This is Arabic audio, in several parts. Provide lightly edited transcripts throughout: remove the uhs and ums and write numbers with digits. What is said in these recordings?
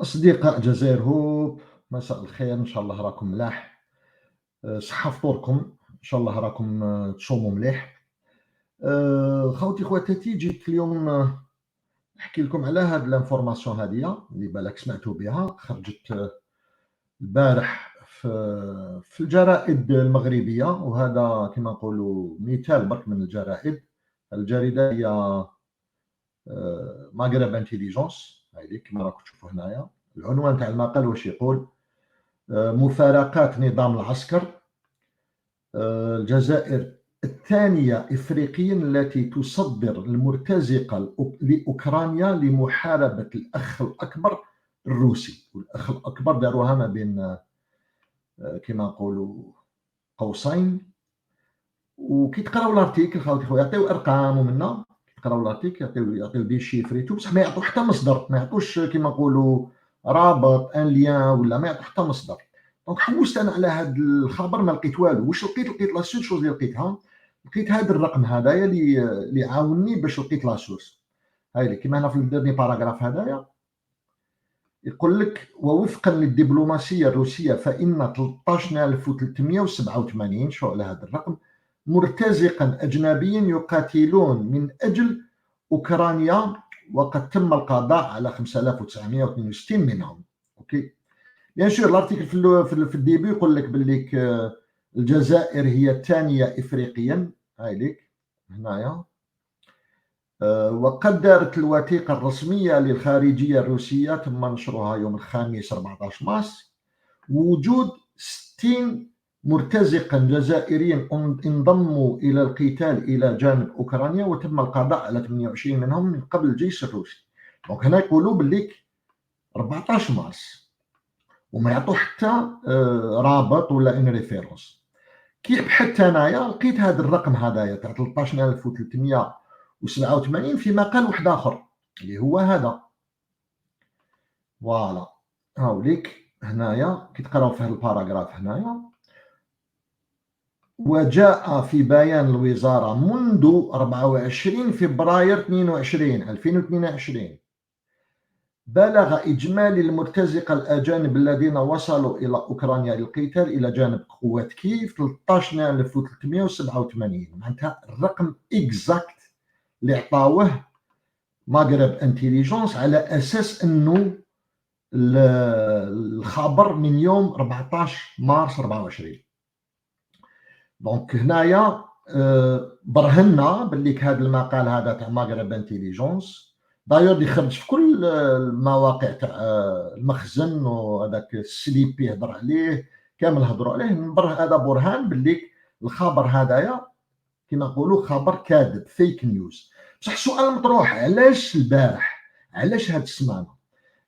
أصدقاء جزائر هوب، مساء الخير، إن شاء الله راكم ملاح. صحة فطوركم، إن شاء الله راكم تشوموا مليح. خوتي خواتاتي، جيت اليوم نحكي لكم على هاد لانفورماسيون هادية اللي بالك سمعتوا بها، خرجت البارح في الجرائد المغربية، وهذا كما نقولوا مثال برك من الجرائد. الجريدة هي مغرب انتيليجونس، هذه كما راكم تشوفوا هنايا. العنوان تاع المقال واش يقول؟ مفارقات نظام العسكر، الجزائر الثانية إفريقيا التي تصدر المرتزقة لأوكرانيا لمحاربة الأخ الأكبر الروسي. والأخ الأكبر داروها ما بين كما نقولوا قوسين. وكي تقراو الارتيكل خاوتي خويا يعطيو ارقام، ومنا كي تقراو الارتيكل يعطيو دي شيفريتو، بصح ما يعطيو حتى مصدر، ما يعطوش كما نقولوا رابط ان ليان، ولا ما يعطيو حتى مصدر. دونك حوست انا على هذا الخبر ما لقيت والو. واش لقيت لا سول شوز اللي لقيتها، لقيت هذا الرقم هذايا اللي عاونني باش لقيت لا سورس. هاي اللي كيما هنا في الدرني باراغراف هذايا يقول لك: ووفقا للدبلوماسيه الروسيه فان 13387، شو على هذا الرقم، مرتزقا اجنبيا يقاتلون من اجل اوكرانيا، وقد تم القضاء على 5962 منهم. اوكي، بيان سور الارتيكل في الديبي يقول لك باللي الجزائر هي الثانيه افريقيا، هاي ليك هنايا. وقد دارت الوثيقة الرسمية للخارجية الروسية تم نشرها يوم الخميس 14 مارس وجود 60 مرتزقا جزائريا انضموا إلى القتال إلى جانب أوكرانيا، وتم القضاء على 28 منهم من قبل الجيش الروسي. دونك هنا يقولوا باللي 14 مارس، وما يعطوا حتى رابط ولا ان ريفيرونس. كي بحثت انايا لقيت هذا الرقم هذايا تاع 13387 في مقال واحد اخر اللي هو هذا. فوالا هاوليك هنايا كي تقراو في هذا الباراغراف هنايا: وجاء في بيان الوزارة منذ 24 فبراير 2022 بلغ إجمالي المرتزقة الأجانب الذين وصلوا إلى أوكرانيا للقتال إلى جانب قوات كييف 13387. معناتها الرقم إكزاكت اللي عطاوه مغرب انتيليجونس على أساس أنه الخبر من يوم 14 مارس 24. دونك هنايا برهنا باللي هذا المقال هذا تاع مغرب انتيليجونس دايور يخرج في كل المواقع تاع المخزن، وهذاك السليبي يهضر عليه، كامل هضروا عليه. هذا برهان باللي الخبر هذايا كما نقولوا خبر كاذب، فيك نيوز. بصح السؤال المطروح: علاش البارح؟ علاش هاد السمانه؟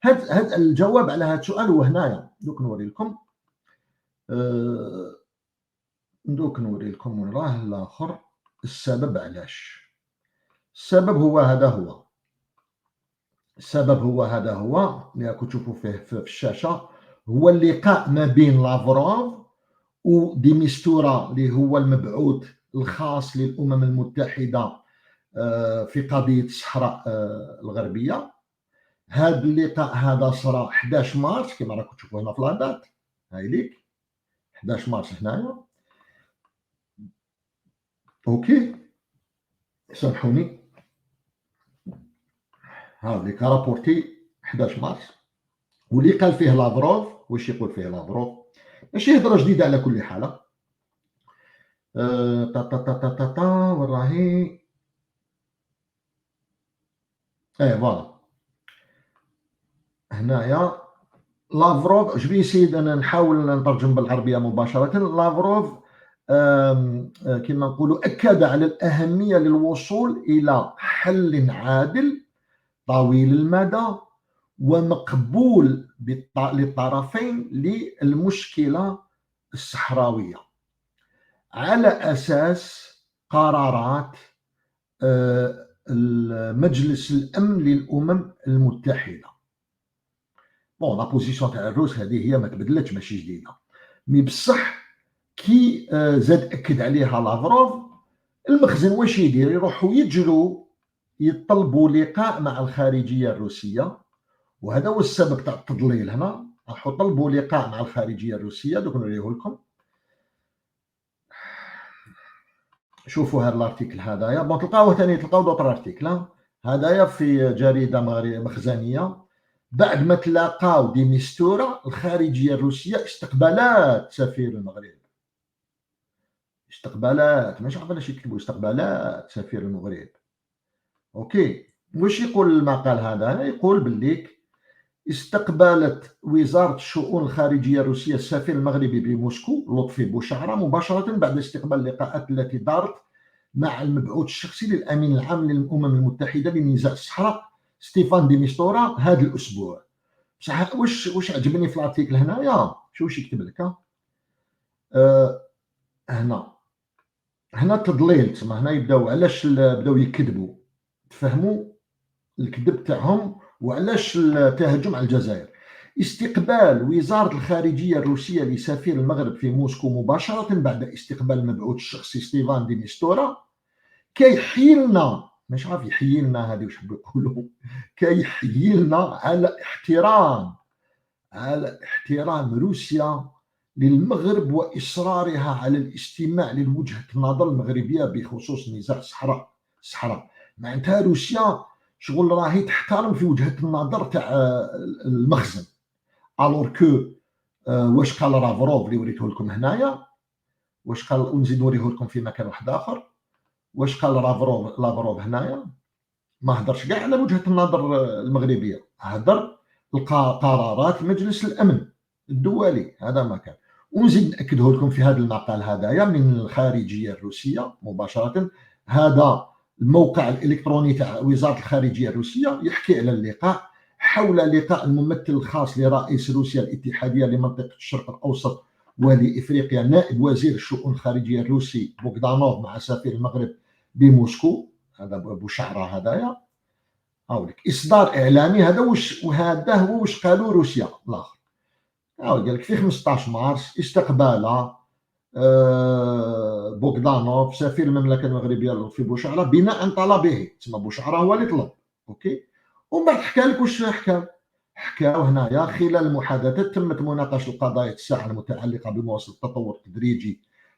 هاد الجواب على هذا السؤال هو هنايا. دوك نوري لكم وين راه الاخر السبب علاش. السبب هو هذا هو اللي راكم تشوفوا فيه في الشاشه. هو اللقاء ما بين لافروف وديميستورا اللي هو المبعوث الخاص للامم المتحده في قضيه الصحراء الغربيه. هذا اللقاء هذا صرا 11 مارس كما راكم تشوفوا هنا في لادات، هاي ليك 11 مارس هنايا. اوكي سامحوني، هذا ليك رابورتي 11 مارس. واللي قال فيه لافروف، واش يقول فيه لافروف؟ ماشي هضره جديده على كل حال. تا تا تا تا تا تا وراهي فوالا هنايا. لافروف جبي سيد انا نحاول نترجم بالعربيه مباشره. لافروف كما نقولوا اكد على الاهميه للوصول الى حل عادل طويل المدى ومقبول للطرفين للمشكله الصحراويه على اساس قرارات مجلس الامن للامم المتحده. بون لا بوزيسيون تاع الروس هذه هي ما تبدلتش، ماشي جديده، مي بصح كي زاد اكد عليها لافروف، المخزن واش يدير؟ يروحوا يطلبوا لقاء مع الخارجيه الروسيه وهذا هو السبب تاع التضليل. هنا راحوا طلبوا لقاء مع الخارجيه الروسيه، دوك نوريه لكم. شوفوا هذا الارتيكل هذايا، بون تلقاوه ثاني، تلقاو دوطر ارتيكل هذايا في جريده مخزنيه. بعد ما تلاقاو دي مستوره، الخارجيه الروسيه استقبالات سفير المغرب، استقبالات، مش عارف علاش يكتبوا استقبالات سفير المغرب. اوكي، واش يقول المقال هذا؟ يقول باللي استقبلت وزارة الشؤون الخارجية الروسية السفير المغربي بموسكو لطفي بوشعرة مباشرة بعد استقبال اللقاءات التي دارت مع المبعوث الشخصي للأمين العام للأمم المتحدة لنزاع الصحراء ستيفان دي ميستورا هذا الأسبوع. بصح واش عجبني في الارتيكل هنايا، شو واش يكتب لك هنا تضليل، تسمى هنا يبداو علاش بداو يكذبوا، تفهموا الكذب تاعهم وعلاش التهجم على الجزائر. استقبال وزارة الخارجية الروسية لسفير المغرب في موسكو مباشرة بعد استقبال المبعوث الشخصي ستيفان دي ميستورا كيحيلنا، مش عارف يحيلنا هذه واش حبوا يقولوا، كيحيلنا على احترام روسيا للمغرب وإصرارها على الاستماع لوجهة النظر المغربية بخصوص نزاع الصحراء. معناتها روسيا شغل راهي تحترم في وجهة النظر تاع المخزن. الور كو واش قال لافروف اللي وريته لكم هنايا، واش قال، ونزيد نوريه لكم في مكان واحد اخر، واش قال لافروف هنايا؟ ما هضرش كاع على وجهة النظر المغربية، هضر قرارات مجلس الأمن الدولي، هذا ما كان. ونزيد نأكده لكم في هذا المقال هذايا من الخارجية الروسية مباشرة. هذا الموقع الإلكتروني تاع وزارة الخارجية الروسية يحكي على اللقاء، حول لقاء الممثل الخاص لرئيس روسيا الاتحادية لمنطقة الشرق الأوسط ولإفريقيا نائب وزير الشؤون الخارجية الروسي بوغدانوف مع سفير المغرب بموسكو، هذا بوشعرة هذايا. هاوليك اصدار اعلامي هذا، وهذا هو واش قالوا روسيا الاخر. قال لك في 15 مارس استقبال بوغدانوف سفير المملكه المغربيه في بوشعره بناء طلبه، تسمى بوشعره هو اللي طلب. اوكي، ومن بعد حكى لك واش حكاو هنايا. خلال المحادثات تمت مناقشه القضايا الساعه المتعلقه بمواصله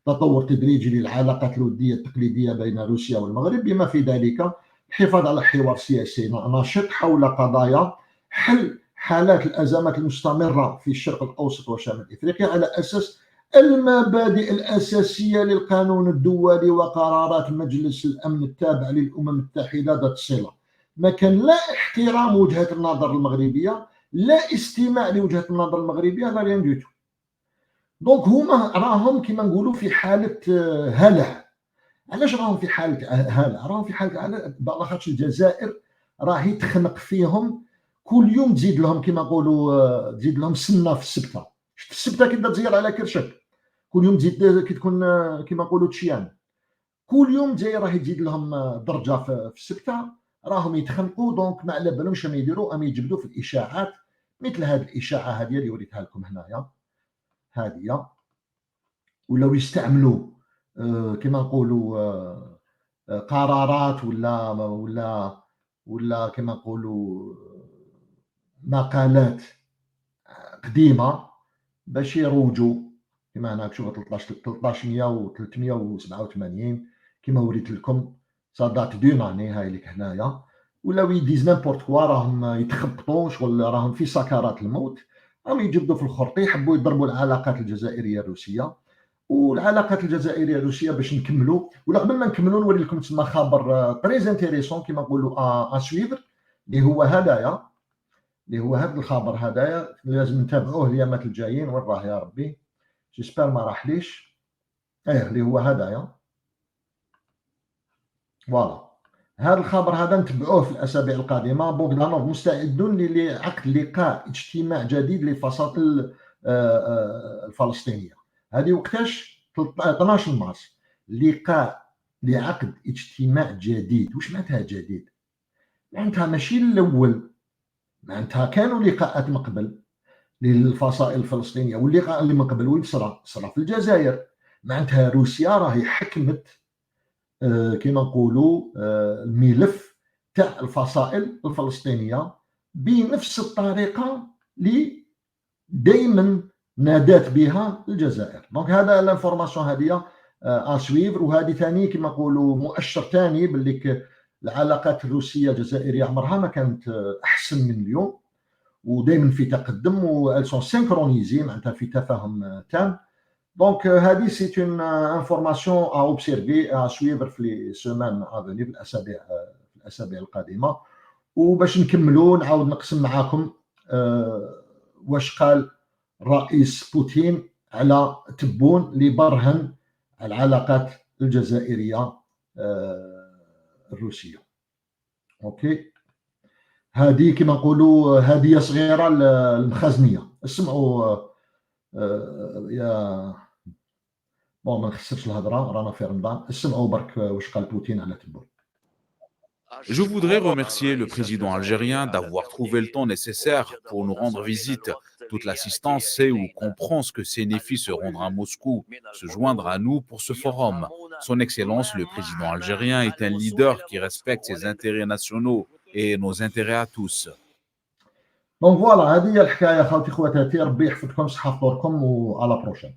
تطور تدريجي للعلاقات الوديه التقليديه بين روسيا والمغرب، بما في ذلك الحفاظ على حوار سياسي نشط حول قضايا حل حالات الازمات المستمره في الشرق الاوسط وشمال افريقيا على اساس المبادئ الاساسيه للقانون الدولي وقرارات مجلس الامن التابع للامم المتحده ذات الصله. ما كان لا احترام وجهه النظر المغربيه، لا استماع لوجهه النظر المغربيه، لا ريان دو تو. دونك هما راهم كما نقولوا في حاله هلع. علاش راهم في حاله هلع؟ راهم في حاله هلع لاخاطش الجزائر راهي تخنق فيهم، كل يوم تزيد لهم كما نقولوا، تزيد لهم سنه في السبته. شفت السبته كي تزير على كرشك، كل يوم تزيد كي تكون كما نقولوا تشيان، كل يوم جاي راهي تزيد لهم درجه في السبته، راهم يتخنقوا. دونك ما على بالهمش ما يديروا، ام يجبدوا في الاشاعات مثل هذه الاشاعه هذه اللي وريتها لكم هنايا هذه، ولاو يستعملوا كما نقولوا قرارات ولا كما نقولوا مقالات قديمه باش يروجوا. كما هنا شوفوا 1387 كما وريت لكم، صادات دوناني هاي لك هنايا، ولاو يديز نيمبورت كوا، راهم يتخبطوا شغل، راهم في سكرات الموت، راهم يجبدوا في الخرطي، يحبوا يضربوا العلاقات الجزائريه الروسيه. والعلاقات الجزائريه الروسيه باش نكملوا، ولا قبل ما نكملوا نوري لكم تسمى خبر تريز انتريسون كما نقولوا اسويفر، اللي هو هذا الخبر هذايا لازم نتابعوه اليامات الجايين. وين راه يا ربي؟ جيسبر ما راحليش. اللي هو هذايا، فوالا. هذا الخبر هذا نتبعوه في الاسابيع القادمه. بوغدانوف مستعد لعقد لقاء اجتماع جديد للفصائل الفلسطينيه. هذه وقتاش؟ 12 مارس، لقاء لعقد اجتماع جديد. واش معناتها جديد؟ معناتها ماشي الاول، معناتها كانوا لقاءات من قبل للفصائل الفلسطينيه، واللقاء اللي من قبل وين صرا في الجزائر. معناتها روسيا راهي حكمت كما نقولوا الملف تاع الفصائل الفلسطينيه بنفس الطريقه اللي دائما نادات بها الجزائر. دونك هذا لانفورماسيون هذه اسويفر. وهذه ثاني كما نقولوا مؤشر ثاني باللي العلاقات الروسيه الجزائريه عمرها ما كانت احسن من اليوم، ودائما في تقدم، و سون سينكرونيزي معناتها في تفاهم تام. دونك هذه سي اون انفورماسيون ا اوبسيرفي ا سويفر في لي سيمان افوني، في الاسابيع القادمه. وباش نكملوا نعاود نقسم معاكم واش قال الرئيس بوتين على تبون اللي برهن العلاقات الجزائريه الروسيه. اوكي، هذه كما نقولوا هديه صغيره للمخازنيه. اسمعوا يا بون ما نخسرش الهضره، رانا في رمضان. اسمعوا برك واش قال بوتين على تبون. Je voudrais remercier le président algérien d'avoir trouvé le temps nécessaire pour nous rendre visite. Toute l'assistance sait ou comprend ce que signifie se rendre à Moscou, se joindre à nous pour ce forum. Son Excellence, le président algérien, est un leader qui respecte ses intérêts nationaux et nos intérêts à tous. دونك فوالا، هذه هي الحكايه خاوتي خواتاتي. ربي يحفظكم، صحه فطوركم، و على بروشين.